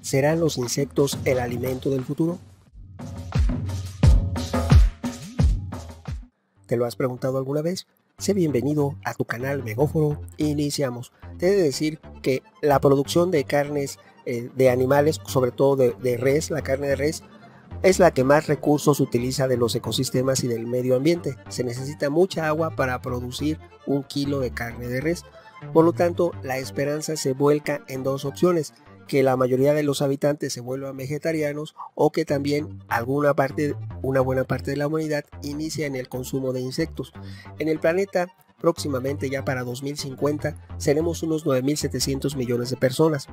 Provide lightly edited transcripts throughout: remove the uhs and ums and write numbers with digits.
¿Serán los insectos el alimento del futuro? ¿Te lo has preguntado alguna vez? Sé bienvenido a tu canal Megóforo. Iniciamos. Te he de decir que la producción de carnes de animales, sobre todo de res, la carne de res, es la que más recursos utiliza de los ecosistemas y del medio ambiente. Se necesita mucha agua para producir 1 kilo de carne de res. Por lo tanto, la esperanza se vuelca en dos opciones: que la mayoría de los habitantes se vuelvan vegetarianos o que también una buena parte de la humanidad inicie en el consumo de insectos. En el planeta, próximamente ya para 2050, seremos unos 9.700 millones de personas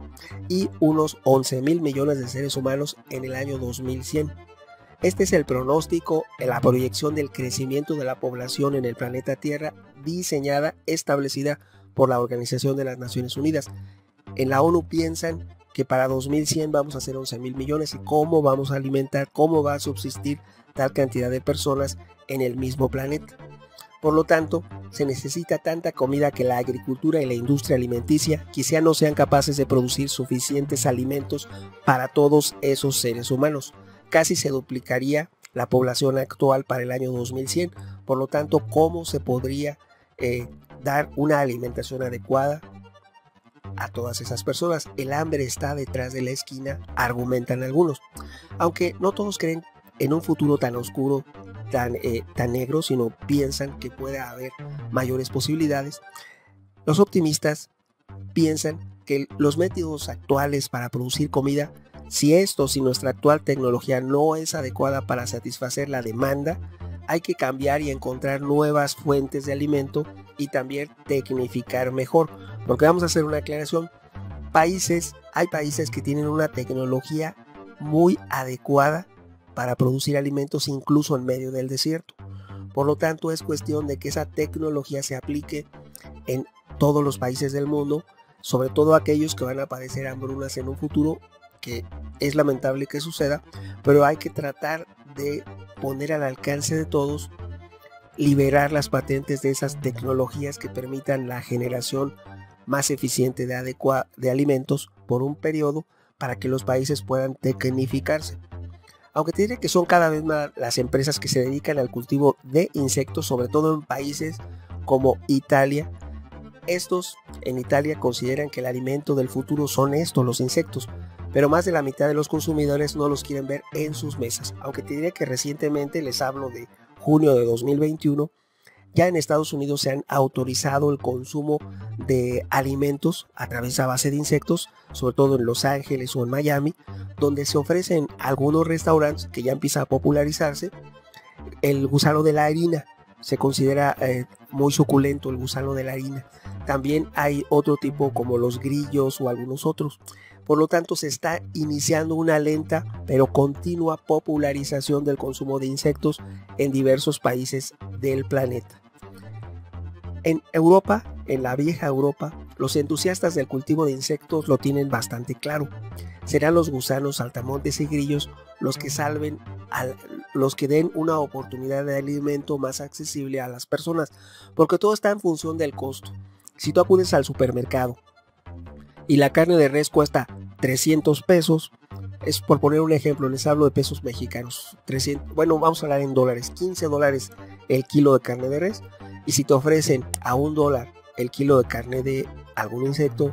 y unos 11.000 millones de seres humanos en el año 2100. Este es el pronóstico, la proyección del crecimiento de la población en el planeta Tierra, establecida por la Organización de las Naciones Unidas. En la ONU piensan que para 2100 vamos a ser 11.000 millones y cómo vamos a alimentar, cómo va a subsistir tal cantidad de personas en el mismo planeta. Por lo tanto, se necesita tanta comida que la agricultura y la industria alimenticia quizá no sean capaces de producir suficientes alimentos para todos esos seres humanos. Casi se duplicaría la población actual para el año 2100. Por lo tanto, ¿cómo se podría dar una alimentación adecuada a todas esas personas? El hambre está detrás de la esquina, argumentan algunos. Aunque no todos creen en un futuro tan oscuro, tan negro, sino piensan que puede haber mayores posibilidades. Los optimistas piensan que los métodos actuales para producir comida, si nuestra actual tecnología no es adecuada para satisfacer la demanda, hay que cambiar y encontrar nuevas fuentes de alimento y también tecnificar mejor. Porque vamos a hacer una aclaración: hay países que tienen una tecnología muy adecuada para producir alimentos incluso en medio del desierto. Por lo tanto, es cuestión de que esa tecnología se aplique en todos los países del mundo, sobre todo aquellos que van a padecer hambrunas en un futuro, que es lamentable que suceda, pero hay que tratar de poner al alcance de todos, liberar las patentes de esas tecnologías que permitan la generación más eficiente de alimentos por un periodo, para que los países puedan tecnificarse. Aunque te diré que son cada vez más las empresas que se dedican al cultivo de insectos, sobre todo en países como Italia. En Italia consideran que el alimento del futuro son los insectos, pero más de la mitad de los consumidores no los quieren ver en sus mesas. Aunque te diré que recientemente, les hablo de junio de 2021, ya en Estados Unidos se han autorizado el consumo de alimentos a base de insectos, sobre todo en Los Ángeles o en Miami, donde se ofrecen algunos restaurantes, que ya empieza a popularizarse, el gusano de la harina. Se considera muy suculento el gusano de la harina. También hay otro tipo como los grillos o algunos otros. Por lo tanto, se está iniciando una lenta pero continua popularización del consumo de insectos en diversos países del planeta. En Europa, en la vieja Europa, los entusiastas del cultivo de insectos lo tienen bastante claro. Serán los gusanos, saltamontes y grillos los que den una oportunidad de alimento más accesible a las personas, porque todo está en función del costo. Si tú acudes al supermercado y la carne de res cuesta 300 pesos, es por poner un ejemplo, les hablo de pesos mexicanos, vamos a hablar en dólares, $15 el kilo de carne de res. Y si te ofrecen a $1 el kilo de carne de algún insecto,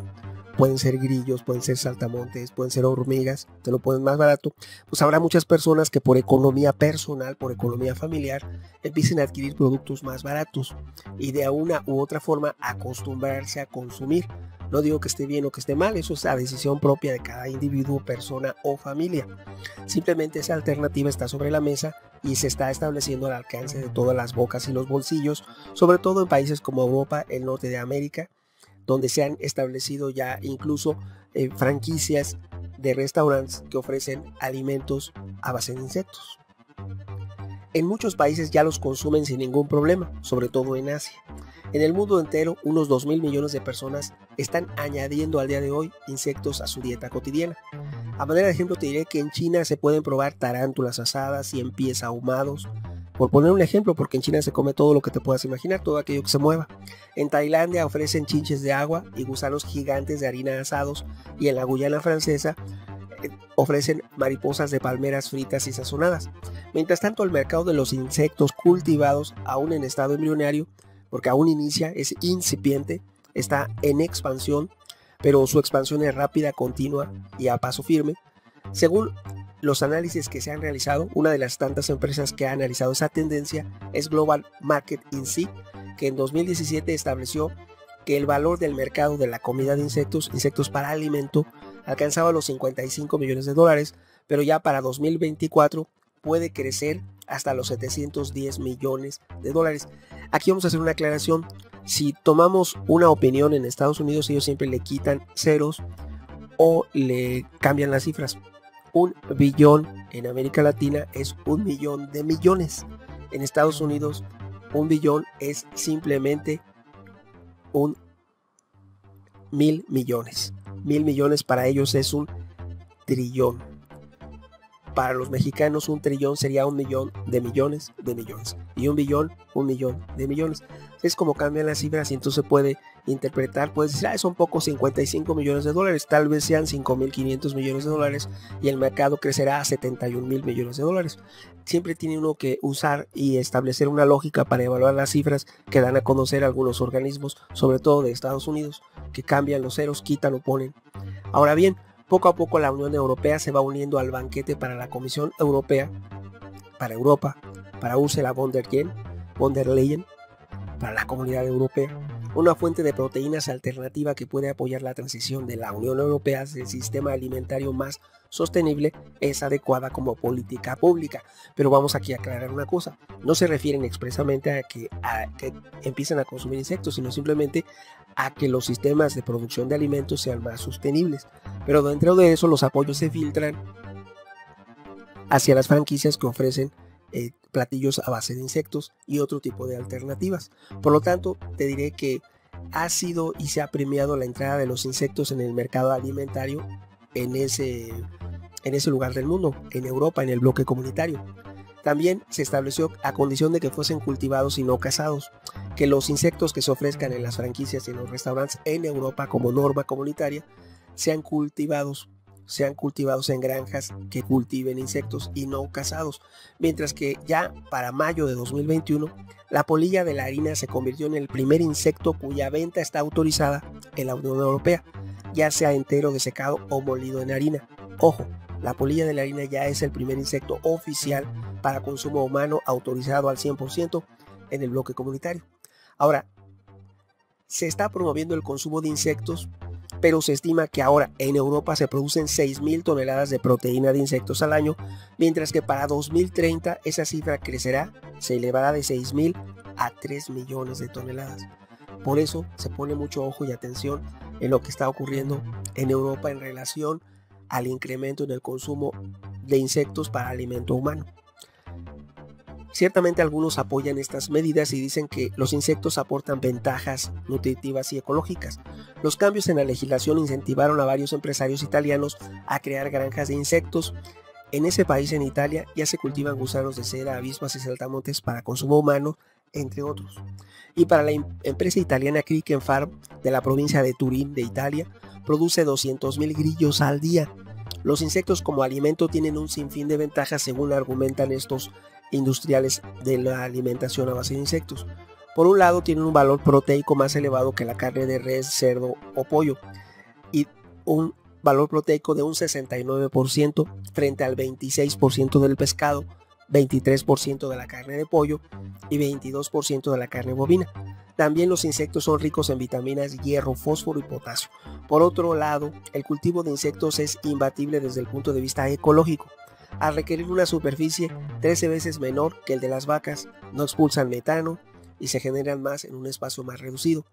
pueden ser grillos, pueden ser saltamontes, pueden ser hormigas, te lo ponen más barato, pues habrá muchas personas que por economía personal, por economía familiar, empiecen a adquirir productos más baratos y de una u otra forma acostumbrarse a consumir. No digo que esté bien o que esté mal, eso es la decisión propia de cada individuo, persona o familia. Simplemente esa alternativa está sobre la mesa y se está estableciendo al alcance de todas las bocas y los bolsillos, sobre todo en países como Europa, el norte de América, donde se han establecido ya incluso franquicias de restaurantes que ofrecen alimentos a base de insectos. En muchos países ya los consumen sin ningún problema, sobre todo en Asia. En el mundo entero, unos 2.000 millones de personas están añadiendo al día de hoy insectos a su dieta cotidiana. A manera de ejemplo, te diré que en China se pueden probar tarántulas asadas, 100 pies ahumados, por poner un ejemplo, porque en China se come todo lo que te puedas imaginar, todo aquello que se mueva. En Tailandia ofrecen chinches de agua y gusanos gigantes de harina asados, y en la Guyana francesa ofrecen mariposas de palmeras fritas y sazonadas. Mientras tanto, el mercado de los insectos cultivados, aún en estado embrionario, porque aún inicia, es incipiente, está en expansión, pero su expansión es rápida, continua y a paso firme. Según los análisis que se han realizado, una de las tantas empresas que ha analizado esa tendencia es Global Market Insight, que en 2017 estableció que el valor del mercado de la comida de insectos para alimento, alcanzaba los 55 millones de dólares, pero ya para 2024 puede crecer hasta los 710 millones de dólares. Aquí vamos a hacer una aclaración. Si tomamos una opinión en Estados Unidos, ellos siempre le quitan ceros o le cambian las cifras. 1 billón en América Latina es 1 millón de millones. En Estados Unidos, 1 billón es simplemente 1.000 millones. 1.000 millones para ellos es 1 trillón. Para los mexicanos, 1 trillón sería 1 millón de millones de millones. Y 1 billón, 1 millón de millones. Es como cambian las cifras y entonces se puede interpretar, puedes decir, son pocos 55 millones de dólares, tal vez sean 5.500 millones de dólares y el mercado crecerá a 71.000 millones de dólares. Siempre tiene uno que usar y establecer una lógica para evaluar las cifras que dan a conocer algunos organismos, sobre todo de Estados Unidos, que cambian los ceros, quitan o ponen. Ahora bien, poco a poco la Unión Europea se va uniendo al banquete para la Comisión Europea, para Europa, para Ursula von der Leyen, para la Comunidad Europea. Una fuente de proteínas alternativa que puede apoyar la transición de la Unión Europea hacia el sistema alimentario más sostenible es adecuada como política pública. Pero vamos aquí a aclarar una cosa. No se refieren expresamente a que empiecen a consumir insectos, sino simplemente a que los sistemas de producción de alimentos sean más sostenibles. Pero dentro de eso los apoyos se filtran hacia las franquicias que ofrecen platillos a base de insectos y otro tipo de alternativas. Por lo tanto, te diré que ha sido y se ha premiado la entrada de los insectos en el mercado alimentario en ese lugar del mundo, en Europa, en el bloque comunitario. También se estableció a condición de que fuesen cultivados y no cazados, que los insectos que se ofrezcan en las franquicias y en los restaurantes en Europa como norma comunitaria sean cultivados en granjas que cultiven insectos y no cazados, mientras que ya para mayo de 2021 la polilla de la harina se convirtió en el primer insecto cuya venta está autorizada en la Unión Europea, ya sea entero, desecado o molido en harina. Ojo, la polilla de la harina ya es el primer insecto oficial para consumo humano autorizado al 100% en el bloque comunitario. Ahora, se está promoviendo el consumo de insectos, pero se estima que ahora en Europa se producen 6.000 toneladas de proteína de insectos al año, mientras que para 2030 esa cifra crecerá, se elevará de 6.000 a 3 millones de toneladas. Por eso se pone mucho ojo y atención en lo que está ocurriendo en Europa en relación al incremento en el consumo de insectos para alimento humano. Ciertamente algunos apoyan estas medidas y dicen que los insectos aportan ventajas nutritivas y ecológicas. Los cambios en la legislación incentivaron a varios empresarios italianos a crear granjas de insectos. En ese país, en Italia, ya se cultivan gusanos de seda, avispas y saltamontes para consumo humano, entre otros. Y para la empresa italiana Cricken Farm de la provincia de Turín, de Italia, produce 200.000 grillos al día. Los insectos como alimento tienen un sinfín de ventajas según argumentan estos industriales de la alimentación a base de insectos. Por un lado, tienen un valor proteico más elevado que la carne de res, cerdo o pollo y un valor proteico de un 69% frente al 26% del pescado, 23% de la carne de pollo y 22% de la carne bovina. También los insectos son ricos en vitaminas, hierro, fósforo y potasio. Por otro lado, el cultivo de insectos es imbatible desde el punto de vista ecológico. Al requerir una superficie 13 veces menor que el de las vacas, no expulsan metano y se generan más en un espacio más reducido.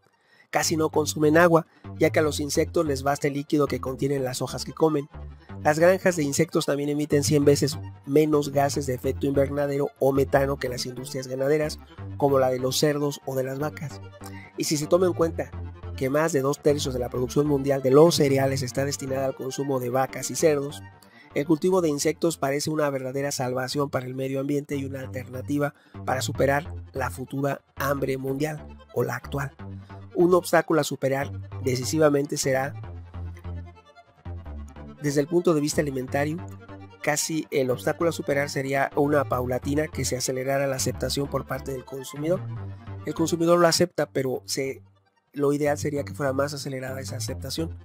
Casi no consumen agua, ya que a los insectos les basta el líquido que contienen las hojas que comen. Las granjas de insectos también emiten 100 veces menos gases de efecto invernadero o metano que las industrias ganaderas, como la de los cerdos o de las vacas. Y si se toma en cuenta que más de 2/3 de la producción mundial de los cereales está destinada al consumo de vacas y cerdos, el cultivo de insectos parece una verdadera salvación para el medio ambiente y una alternativa para superar la futura hambre mundial o la actual. Un obstáculo a superar decisivamente será Desde el punto de vista alimentario, casi el obstáculo a superar sería una paulatina que se acelerara la aceptación por parte del consumidor. El consumidor lo acepta, pero lo ideal sería que fuera más acelerada esa aceptación.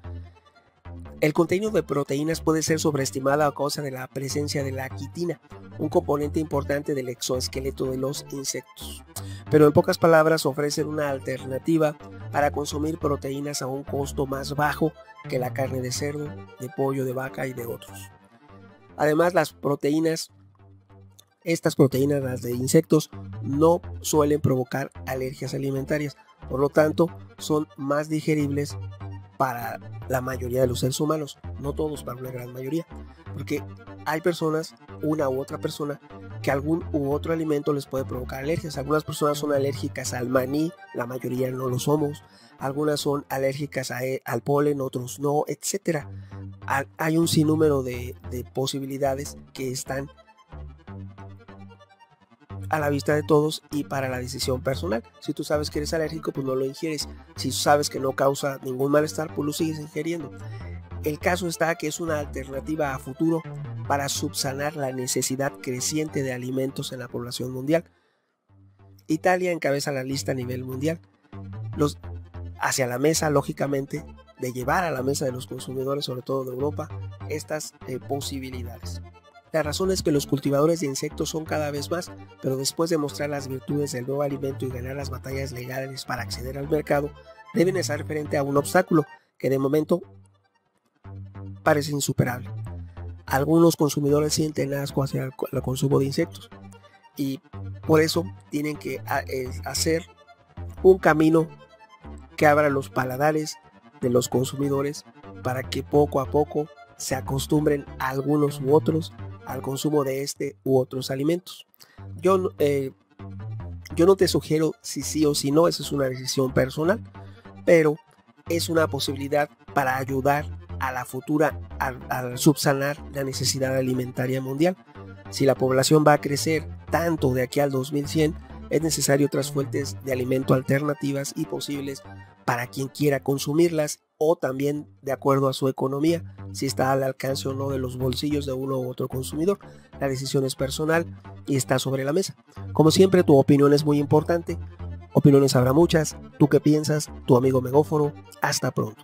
El contenido de proteínas puede ser sobreestimado a causa de la presencia de la quitina, un componente importante del exoesqueleto de los insectos. Pero en pocas palabras ofrecen una alternativa para consumir proteínas a un costo más bajo que la carne de cerdo, de pollo, de vaca y de otros. Además, estas proteínas, las de insectos, no suelen provocar alergias alimentarias, por lo tanto son más digeribles para la mayoría de los seres humanos, no todos, para una gran mayoría, porque hay personas, una u otra persona, que algún u otro alimento les puede provocar alergias. Algunas personas son alérgicas al maní, la mayoría no lo somos. Algunas son alérgicas al polen, otros no, etc. Hay un sinnúmero de posibilidades que están a la vista de todos y para la decisión personal. Si tú sabes que eres alérgico, pues no lo ingieres. Si sabes que no causa ningún malestar, pues lo sigues ingiriendo. El caso está que es una alternativa a futuro para subsanar la necesidad creciente de alimentos en la población mundial. Italia encabeza la lista a nivel mundial, hacia la mesa, lógicamente, de llevar a la mesa de los consumidores, sobre todo de Europa, estas posibilidades. La razón es que los cultivadores de insectos son cada vez más, pero después de mostrar las virtudes del nuevo alimento y ganar las batallas legales para acceder al mercado, deben estar frente a un obstáculo que de momento parece insuperable. Algunos consumidores sienten asco hacia el consumo de insectos y por eso tienen que hacer un camino que abra los paladares de los consumidores para que poco a poco se acostumbren a algunos u otros al consumo de este u otros alimentos. Yo no te sugiero si sí o si no, esa es una decisión personal, pero es una posibilidad para ayudar a la futura a subsanar la necesidad alimentaria mundial. Si la población va a crecer tanto de aquí al 2100, es necesario otras fuentes de alimento alternativas y posibles para quien quiera consumirlas, o también de acuerdo a su economía, si está al alcance o no de los bolsillos de uno u otro consumidor. La decisión es personal y está sobre la mesa. Como siempre, tu opinión es muy importante. Opiniones habrá muchas. ¿Tú qué piensas? Tu amigo Megóforo. Hasta pronto.